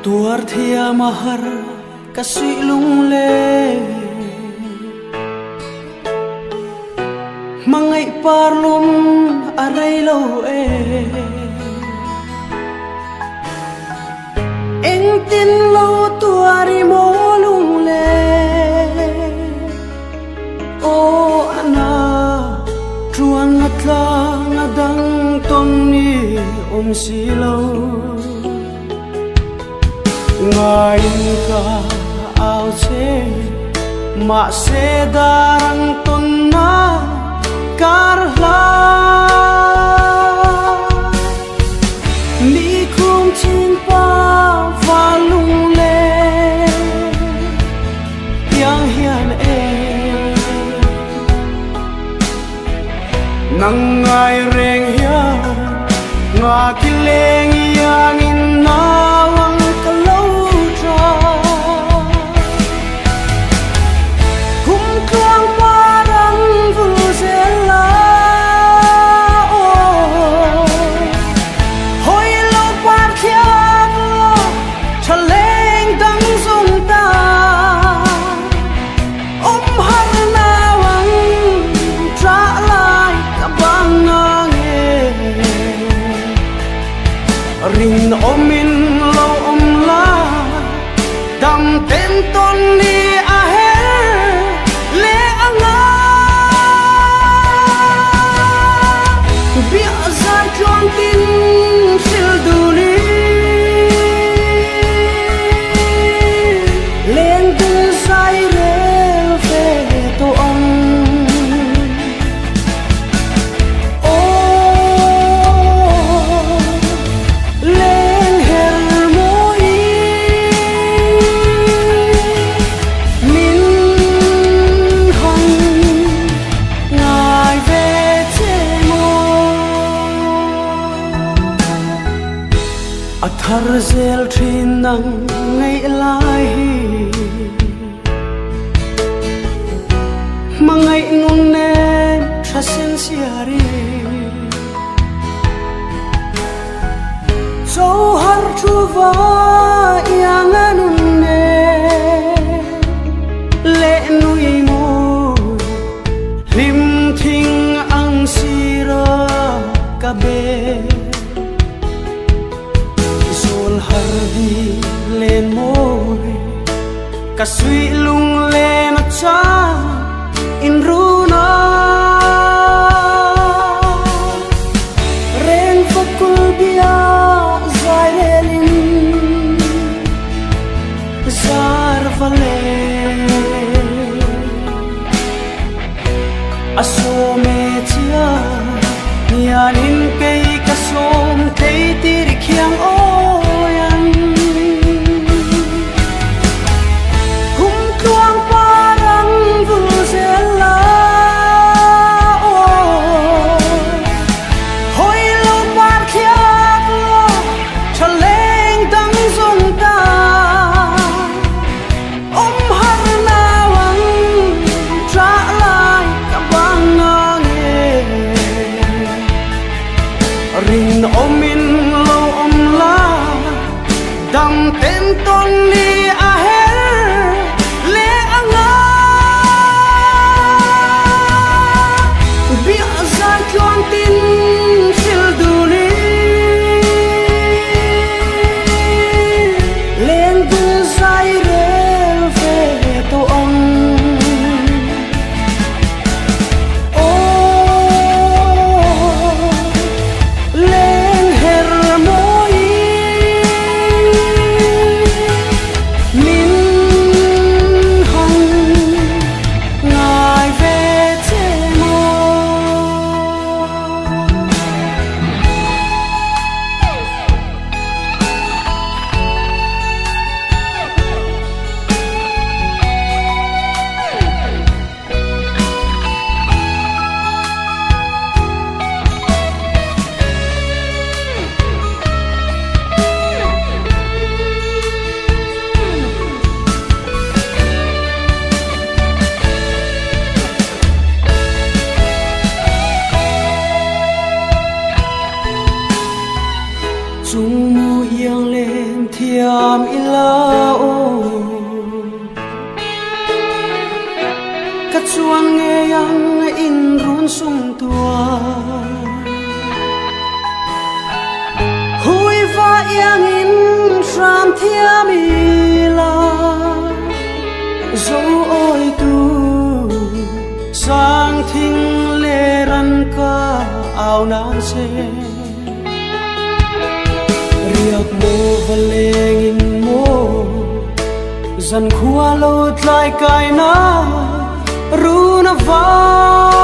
tuar thia mahar kasui lung le mangai parlum arai lo eng tin lo tuari mo lung le o ana truan atla ngadang ton ni si lo ngayon ka ao se ma se darang ton na karla mi kum chin pa valung le yang hian nang ngai reng hian nga kileng yang in nawang kalau tra kum klang parang vuzela hoi lo par khiam lo chaleng dang sung ta har nawang tra lai ka bang ring omin lo la dam ten ton ni a he le anga bi za chon tin sil du ni len tu sai re fe to ong thar zel thin nang ngai lai mangai nun ne trasen siari so har chuva yang anun ne le nui mo lim thing ang sira ka be hardi len moi kasui lung len cha in runa ren fakul bia zailin zar vale asome chia nianin kei kasom kei tir khiang o ring omin lo la dam ten ton ni a he le anga bi za chon tin sil du ni len du sai re fe to ong mu yang lên thiam ilao cắt chuan nghe yang in run sung tua hui va yang in ram thiam ila dấu ôi tu sang thinh lê ran ca ao nan se riak mo và leng in mo dần khua lâu lại cài na ru na va